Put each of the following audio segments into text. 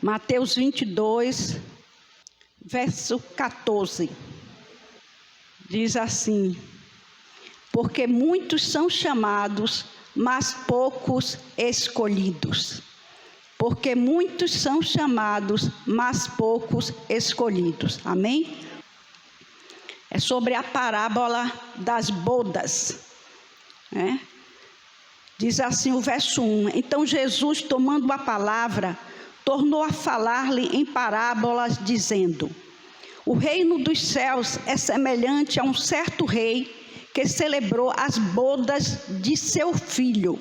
Mateus 22, verso 14. Diz assim: porque muitos são chamados, mas poucos escolhidos. Porque muitos são chamados, mas poucos escolhidos. Amém? É sobre a parábola das bodas, né? Diz assim o verso 1: então Jesus, tomando a palavra, tornou a falar-lhe em parábolas, dizendo: o reino dos céus é semelhante a um certo rei que celebrou as bodas de seu filho.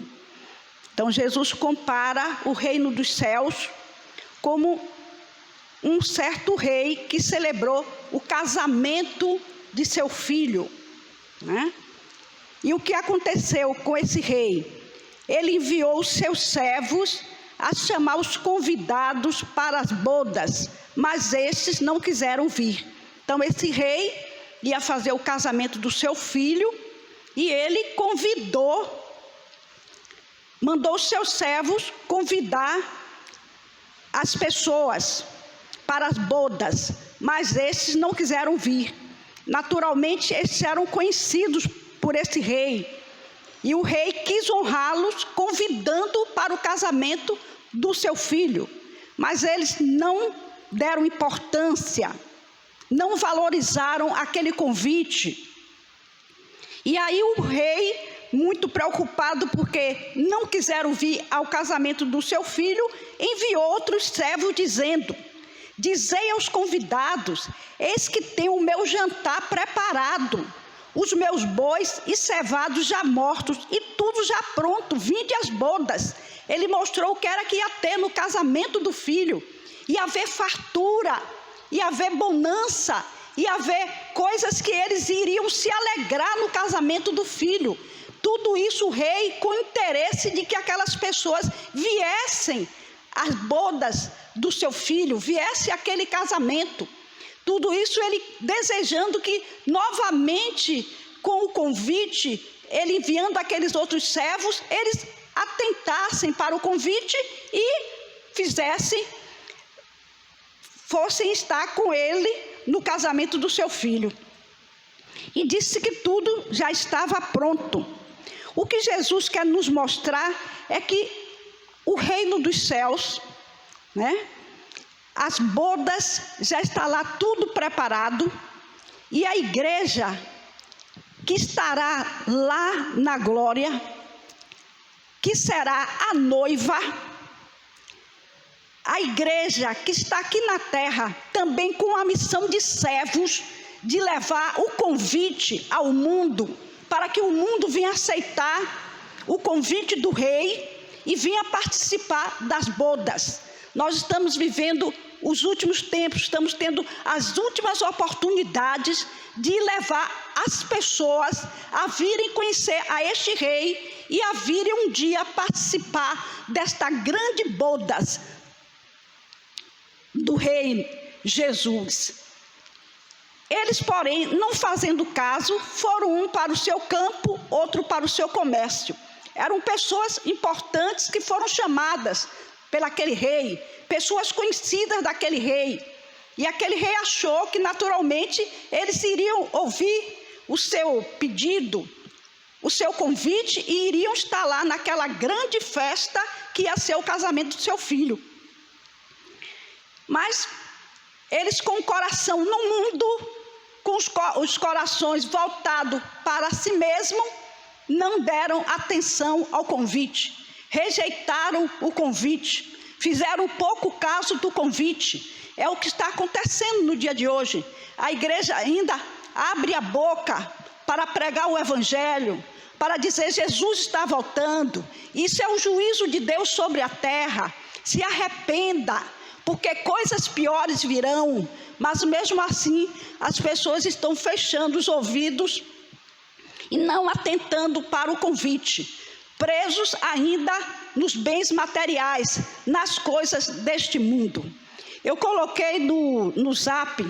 Então Jesus compara o reino dos céus como um certo rei que celebrou o casamento de seu filho, né? E o que aconteceu com esse rei? Ele enviou os seus servos a chamar os convidados para as bodas, mas estes não quiseram vir. Então esse rei ia fazer o casamento do seu filho e ele mandou os seus servos convidar as pessoas para as bodas, mas estes não quiseram vir. Naturalmente, estes eram conhecidos por esse rei, e o rei quis honrá-los, convidando para o casamento do seu filho, mas eles não deram importância, não valorizaram aquele convite. E aí o rei, muito preocupado porque não quiseram vir ao casamento do seu filho, enviou outros servos dizendo: dizei aos convidados, eis que tenho o meu jantar preparado, os meus bois e cevados já mortos e tudo já pronto, vinde às bodas. Ele mostrou o que era que ia ter no casamento do filho. Ia haver fartura, ia haver bonança, ia haver coisas que eles iriam se alegrar no casamento do filho. Tudo isso o rei com interesse de que aquelas pessoas viessem às bodas do seu filho, viesse aquele casamento. Tudo isso ele desejando que novamente com o convite, ele enviando aqueles outros servos, eles atentassem para o convite e fossem estar com ele no casamento do seu filho. E disse que tudo já estava pronto. O que Jesus quer nos mostrar é que o reino dos céus, né? As bodas, já está lá tudo preparado, e a igreja que estará lá na glória, que será a noiva, a igreja que está aqui na terra, também com a missão de servos, de levar o convite ao mundo, para que o mundo venha aceitar o convite do rei e venha participar das bodas. Nós estamos vivendo os últimos tempos, estamos tendo as últimas oportunidades de levar as pessoas a virem conhecer a este rei e a virem um dia participar desta grande bodas do rei Jesus. Eles, porém, não fazendo caso, foram um para o seu campo, outro para o seu comércio. Eram pessoas importantes que foram chamadas pelaquele rei, pessoas conhecidas daquele rei. E aquele rei achou que naturalmente eles iriam ouvir o seu pedido, o seu convite, e iriam estar lá naquela grande festa que ia ser o casamento do seu filho. Mas eles, com o coração no mundo, com os corações voltados para si mesmo, não deram atenção ao convite, rejeitaram o convite, fizeram pouco caso do convite. É o que está acontecendo no dia de hoje. A igreja ainda abre a boca para pregar o evangelho, para dizer: Jesus está voltando, isso é o juízo de Deus sobre a terra, se arrependa, porque coisas piores virão. Mas mesmo assim, as pessoas estão fechando os ouvidos e não atentando para o convite, presos ainda nos bens materiais, nas coisas deste mundo. Eu coloquei no zap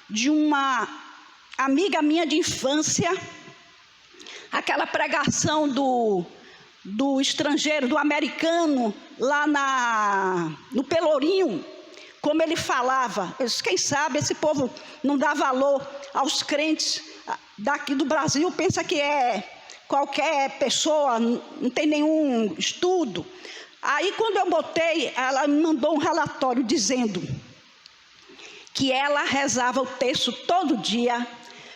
de uma amiga minha de infância, aquela pregação do estrangeiro, do americano, lá no Pelourinho, como ele falava. Eu disse, quem sabe esse povo não dá valor aos crentes daqui do Brasil, pensa que é qualquer pessoa, não tem nenhum estudo. Aí quando eu botei, ela me mandou um relatório dizendo que ela rezava o texto todo dia,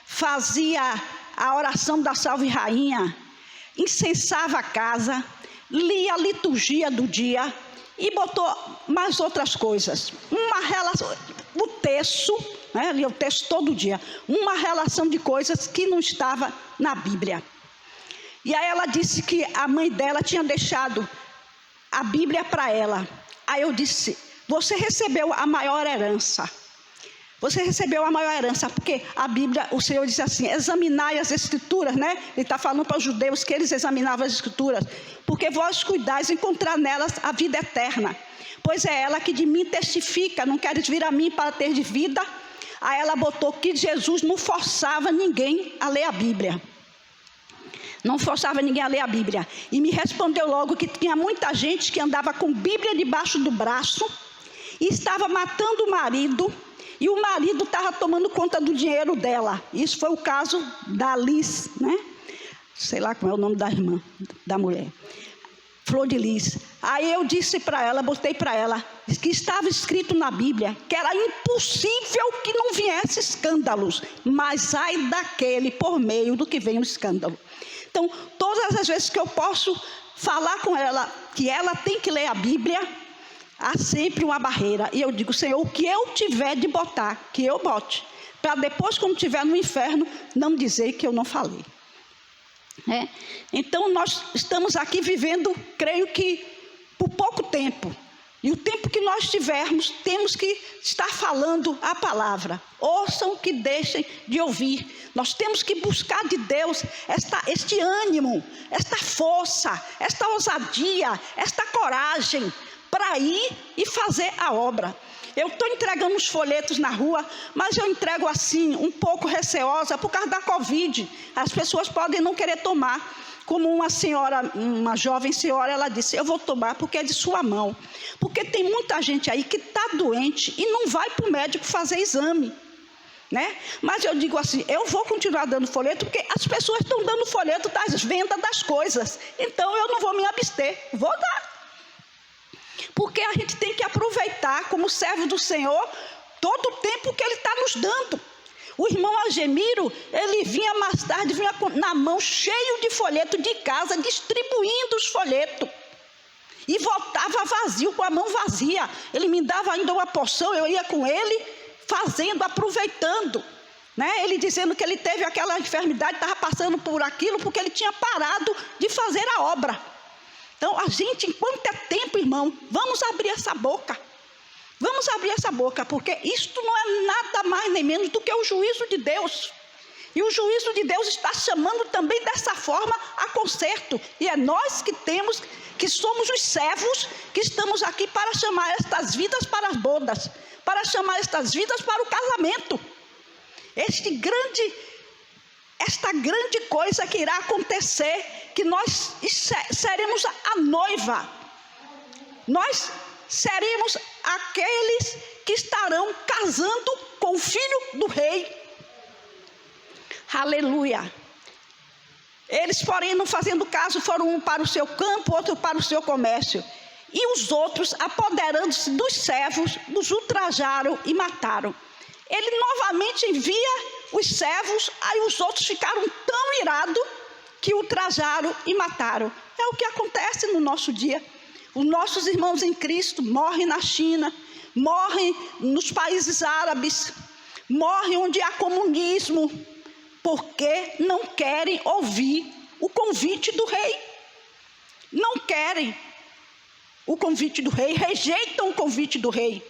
fazia a oração da Salve Rainha, incensava a casa, lia a liturgia do dia e botou mais outras coisas. Uma relação, o texto, né, lia o texto todo dia, uma relação de coisas que não estava na Bíblia. E aí ela disse que a mãe dela tinha deixado a Bíblia para ela. Aí eu disse, você recebeu a maior herança. Você recebeu a maior herança, porque a Bíblia, o Senhor disse assim, examinai as Escrituras, né? Ele está falando para os judeus que eles examinavam as Escrituras, porque vós cuidais encontrar nelas a vida eterna. Pois é ela que de mim testifica, não queres vir a mim para ter de vida? Aí ela botou que Jesus não forçava ninguém a ler a Bíblia. Não forçava ninguém a ler a Bíblia. E me respondeu logo que tinha muita gente que andava com Bíblia debaixo do braço e estava matando o marido, e o marido estava tomando conta do dinheiro dela. Isso foi o caso da Liz, né? Sei lá como é o nome da irmã, da mulher. Flor de Lis. Aí eu disse para ela, botei para ela, que estava escrito na Bíblia, que era impossível que não viesse escândalos, mas ai daquele por meio do que vem o escândalo. Então, todas as vezes que eu posso falar com ela, que ela tem que ler a Bíblia, há sempre uma barreira. E eu digo, Senhor, o que eu tiver de botar, que eu bote, para depois, quando estiver no inferno, não dizer que eu não falei. Então, nós estamos aqui vivendo, creio que, por pouco tempo. E o tempo que nós tivermos, temos que estar falando a palavra. Ouçam que deixem de ouvir. Nós temos que buscar de Deus este ânimo, esta força, esta ousadia, esta coragem para ir e fazer a obra. Eu estou entregando os folhetos na rua, mas eu entrego assim, um pouco receosa, por causa da Covid. As pessoas podem não querer tomar. Como uma senhora, uma jovem senhora, ela disse, eu vou tomar porque é de sua mão. Porque tem muita gente aí que está doente e não vai para o médico fazer exame. Né? Mas eu digo assim, eu vou continuar dando folheto, porque as pessoas estão dando folheto das vendas das coisas. Então eu não vou me abster, vou dar. Porque a gente tem que aproveitar como servo do Senhor todo o tempo que Ele está nos dando. O irmão Agemiro, ele vinha mais tarde, vinha na mão cheio de folheto de casa, distribuindo os folhetos. E voltava vazio, com a mão vazia. Ele me dava ainda uma porção, eu ia com ele, fazendo, aproveitando. Né? Ele dizendo que ele teve aquela enfermidade, estava passando por aquilo, porque ele tinha parado de fazer a obra. Então, a gente, enquanto é tempo, irmão, vamos abrir essa boca. Vamos abrir essa boca, porque isto não é nada mais nem menos do que o juízo de Deus. E o juízo de Deus está chamando também dessa forma a conserto. E é nós que somos os servos, que estamos aqui para chamar estas vidas para as bodas, para chamar estas vidas para o casamento. Esta grande coisa que irá acontecer, que nós seremos a noiva. Nós seremos aqueles que estarão casando com o filho do rei. Aleluia. Eles, porém, não fazendo caso, foram um para o seu campo, outro para o seu comércio. E os outros, apoderando-se dos servos, os ultrajaram e mataram. Ele novamente envia os servos, aí os outros ficaram tão irados que ultrajaram e mataram. É o que acontece no nosso dia. Os nossos irmãos em Cristo morrem na China, morrem nos países árabes, morrem onde há comunismo, porque não querem ouvir o convite do rei. Não querem o convite do rei, rejeitam o convite do rei.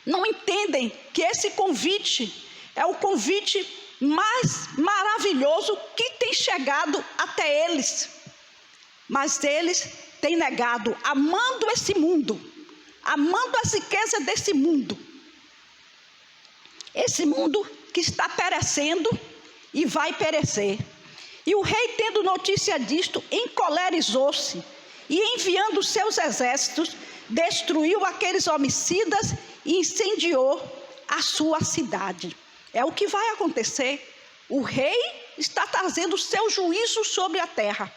Não entendem que esse convite é o convite mais maravilhoso que tem chegado até eles. Mas eles têm negado, amando esse mundo, amando as riquezas desse mundo. Esse mundo que está perecendo e vai perecer. E o rei, tendo notícia disto, encolerizou-se e enviando seus exércitos, destruiu aqueles homicidas e incendiou a sua cidade. É o que vai acontecer. O rei está trazendo o seu juízo sobre a terra.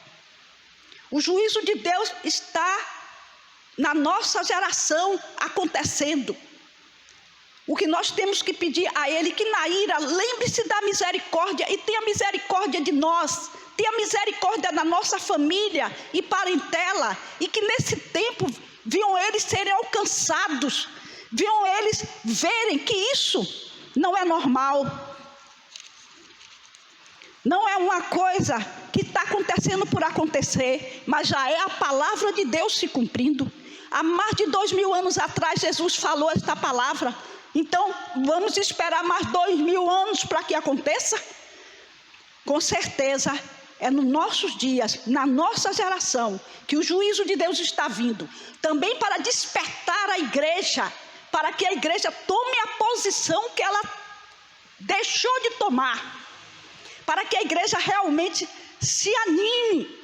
O juízo de Deus está na nossa geração acontecendo. O que nós temos que pedir a Ele, que na ira lembre-se da misericórdia e tenha misericórdia de nós, tenha misericórdia da nossa família e parentela, e que nesse tempo viam eles serem alcançados, viam eles verem que isso não é normal, não é uma coisa que está acontecendo por acontecer, mas já é a palavra de Deus se cumprindo. Há mais de 2000 anos atrás Jesus falou esta palavra. Então vamos esperar mais 2000 anos para que aconteça? Com certeza é nos nossos dias, na nossa geração, que o juízo de Deus está vindo, também para despertar a igreja, para que a igreja tome a posição que ela deixou de tomar, para que a igreja realmente se anime,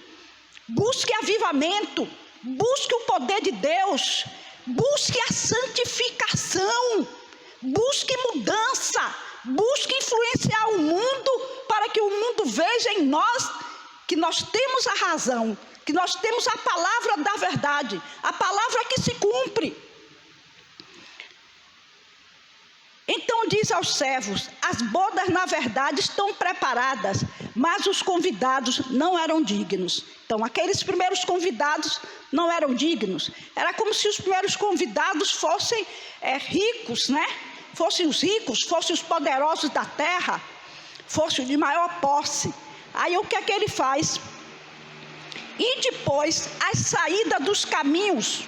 busque avivamento, busque o poder de Deus, busque a santificação, busque mudança, busque influenciar o mundo, para que o mundo veja em nós que nós temos a razão, que nós temos a palavra da verdade, a palavra que se cumpre. Então diz aos servos: as bodas na verdade estão preparadas, mas os convidados não eram dignos. Então aqueles primeiros convidados não eram dignos. Era como se os primeiros convidados fossem ricos, né? Fossem os ricos, fossem os poderosos da terra, fossem de maior posse. Aí o que é que ele faz? E depois as saídas dos caminhos,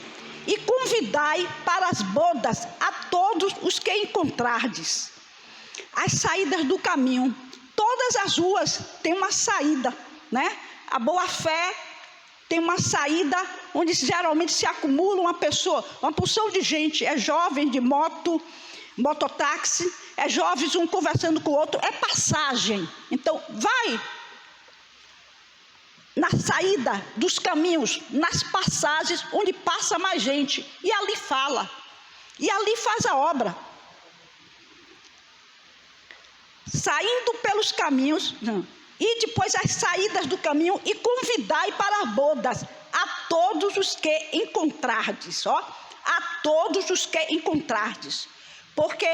e convidai para as bodas a todos os que encontrardes. As saídas do caminho, todas as ruas têm uma saída, né? A Boa-Fé tem uma saída onde geralmente se acumula uma pessoa, uma porção de gente, é jovem de mototáxi, é jovens um conversando com o outro, é passagem. Então vai na saída dos caminhos, nas passagens onde passa mais gente, e ali fala, e ali faz a obra. Saindo pelos caminhos, e depois as saídas do caminho, e convidai para as bodas a todos os que encontrardes, a todos os que encontrardes, porque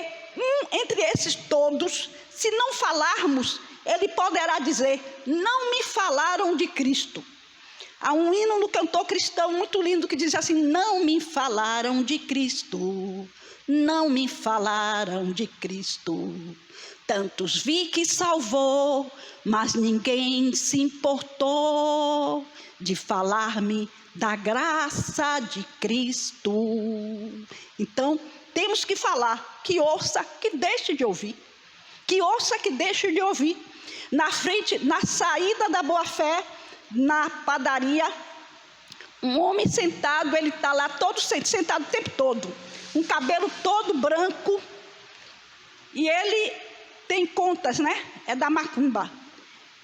entre esses todos, se não falarmos, ele poderá dizer: não me falaram de Cristo. Há um hino no cantor cristão muito lindo que diz assim: não me falaram de Cristo, não me falaram de Cristo. Tantos vi que salvou, mas ninguém se importou de falar-me da graça de Cristo. Então, temos que falar, que ouça, que deixe de ouvir. Que ouça, que deixe de ouvir. Na frente, na saída da Boa-Fé, na padaria, um homem sentado, ele está lá todo sentado o tempo todo, um cabelo todo branco, e ele tem contas, né? É da macumba.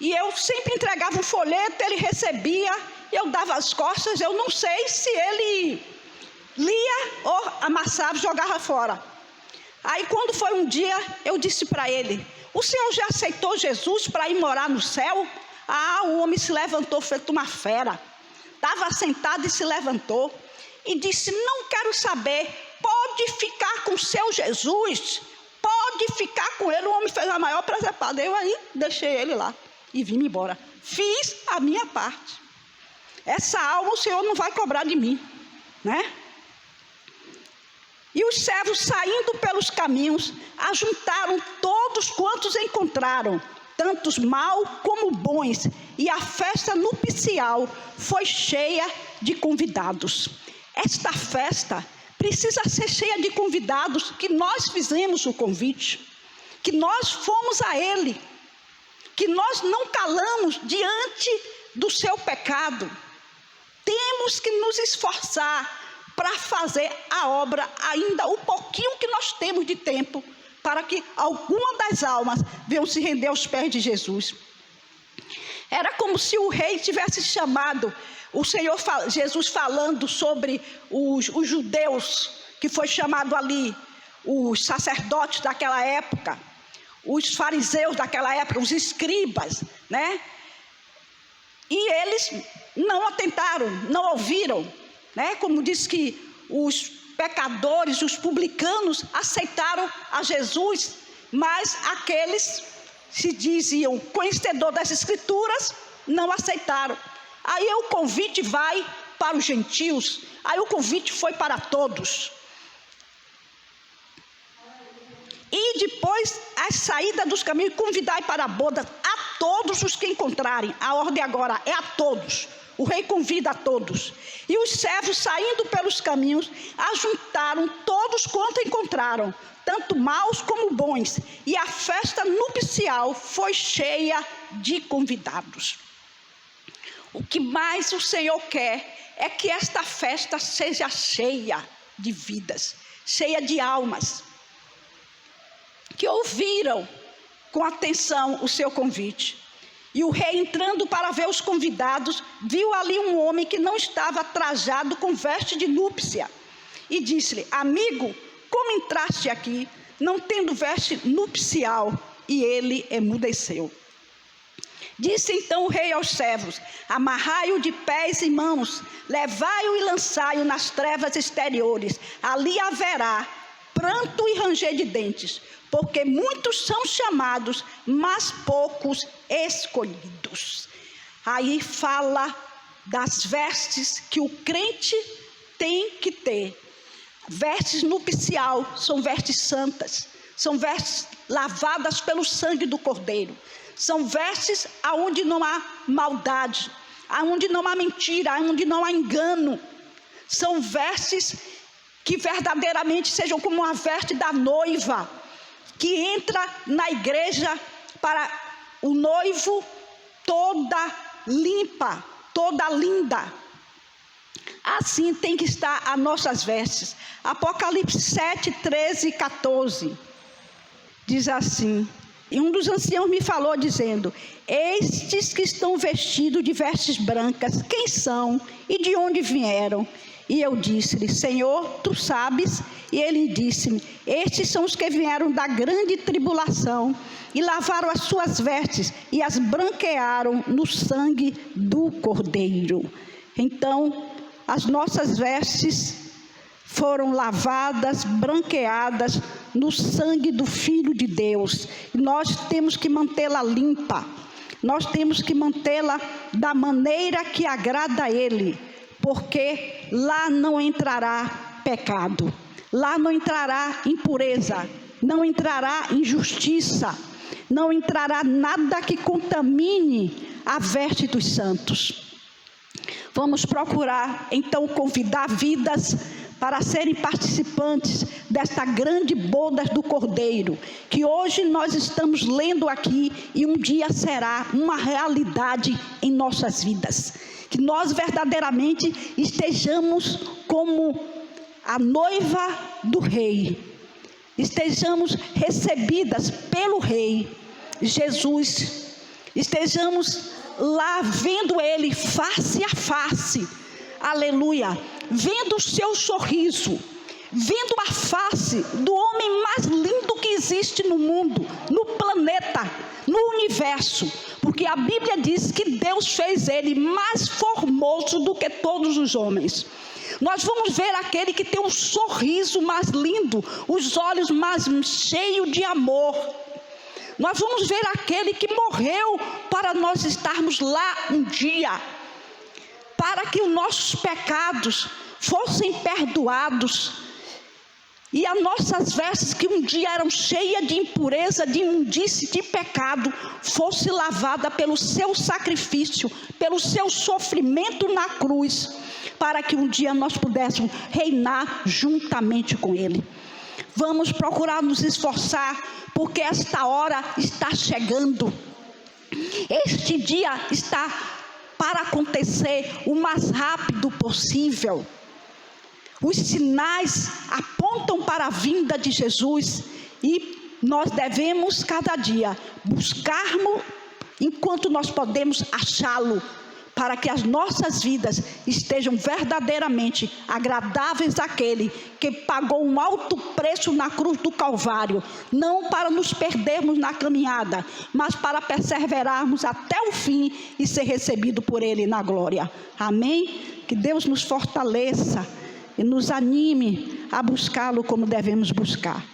E eu sempre entregava um folheto, ele recebia, eu dava as costas, eu não sei se ele lia ou amassava e jogava fora. Aí quando foi um dia, eu disse para ele: o senhor já aceitou Jesus para ir morar no céu? O homem se levantou feito uma fera. Estava sentado e se levantou e disse: não quero saber, pode ficar com o seu Jesus, pode ficar com ele. O homem fez a maior presepada. Eu aí deixei ele lá e vim embora. Fiz a minha parte. Essa alma o senhor não vai cobrar de mim, né? E os servos, saindo pelos caminhos, ajuntaram todos quantos encontraram, tantos maus como bons, e a festa nupcial foi cheia de convidados. Esta festa precisa ser cheia de convidados, que nós fizemos o convite, que nós fomos a ele, que nós não calamos diante do seu pecado. Temos que nos esforçar para fazer a obra, ainda o pouquinho que nós temos de tempo, para que alguma das almas venham se render aos pés de Jesus. Era como se o rei tivesse chamado, Jesus falando sobre os judeus, que foi chamado ali, os sacerdotes daquela época, os fariseus daquela época, os escribas, né? E eles não atentaram, não ouviram, né? Como diz que os pecadores, os publicanos aceitaram a Jesus, mas aqueles se diziam conhecedor das Escrituras, não aceitaram. Aí o convite vai para os gentios, aí o convite foi para todos. E depois, a saída dos caminhos, convidai para a boda a todos os que encontrarem. A ordem agora é a todos. O rei convida a todos. E os servos, saindo pelos caminhos, ajuntaram todos quanto encontraram, tanto maus como bons. E a festa nupcial foi cheia de convidados. O que mais o Senhor quer é que esta festa seja cheia de vidas, cheia de almas, que ouviram com atenção o seu convite. E o rei, entrando para ver os convidados, viu ali um homem que não estava trajado com veste de núpcia. E disse-lhe: amigo, como entraste aqui, não tendo veste nupcial? E ele emudeceu. Disse então o rei aos servos: amarrai-o de pés e mãos, levai-o e lançai-o nas trevas exteriores. Ali haverá pranto e ranger de dentes, porque muitos são chamados, mas poucos escolhidos. Aí fala das vestes que o crente tem que ter. Vestes nupcial são vestes santas, são vestes lavadas pelo sangue do Cordeiro. São vestes aonde não há maldade, aonde não há mentira, aonde não há engano. São vestes que verdadeiramente sejam como a veste da noiva, que entra na igreja para o noivo toda limpa, toda linda. Assim tem que estar as nossas vestes. Apocalipse 7, 13 e 14 diz assim: e um dos anciãos me falou dizendo: estes que estão vestidos de vestes brancas, quem são e de onde vieram? E eu disse-lhe: Senhor, tu sabes. E ele disse-me: estes são os que vieram da grande tribulação e lavaram as suas vestes e as branquearam no sangue do Cordeiro. Então, as nossas vestes foram lavadas, branqueadas no sangue do Filho de Deus. Nós temos que mantê-la limpa. Nós temos que mantê-la da maneira que agrada a Ele, porque lá não entrará pecado, lá não entrará impureza, não entrará injustiça, não entrará nada que contamine a veste dos santos. Vamos procurar então convidar vidas para serem participantes desta grande boda do Cordeiro, que hoje nós estamos lendo aqui e um dia será uma realidade em nossas vidas. Que nós verdadeiramente estejamos como a noiva do Rei, estejamos recebidas pelo Rei Jesus, estejamos lá vendo Ele face a face, aleluia, vendo o seu sorriso, vendo a face do homem mais lindo que existe no mundo, no planeta, no universo, porque a Bíblia diz que Deus fez ele mais formoso do que todos os homens. Nós vamos ver aquele que tem um sorriso mais lindo, os olhos mais cheios de amor. Nós vamos ver aquele que morreu para nós estarmos lá um dia, para que os nossos pecados fossem perdoados, e as nossas vestes que um dia eram cheias de impureza, de imundície, de pecado, fosse lavada pelo seu sacrifício, pelo seu sofrimento na cruz, para que um dia nós pudéssemos reinar juntamente com Ele. Vamos procurar nos esforçar, porque esta hora está chegando. Este dia está para acontecer o mais rápido possível. Os sinais apontam para a vinda de Jesus e nós devemos cada dia buscarmos enquanto nós podemos achá-lo, para que as nossas vidas estejam verdadeiramente agradáveis àquele que pagou um alto preço na cruz do Calvário, não para nos perdermos na caminhada, mas para perseverarmos até o fim e ser recebido por Ele na glória. Amém? Que Deus nos fortaleça e nos anime a buscá-lo como devemos buscar.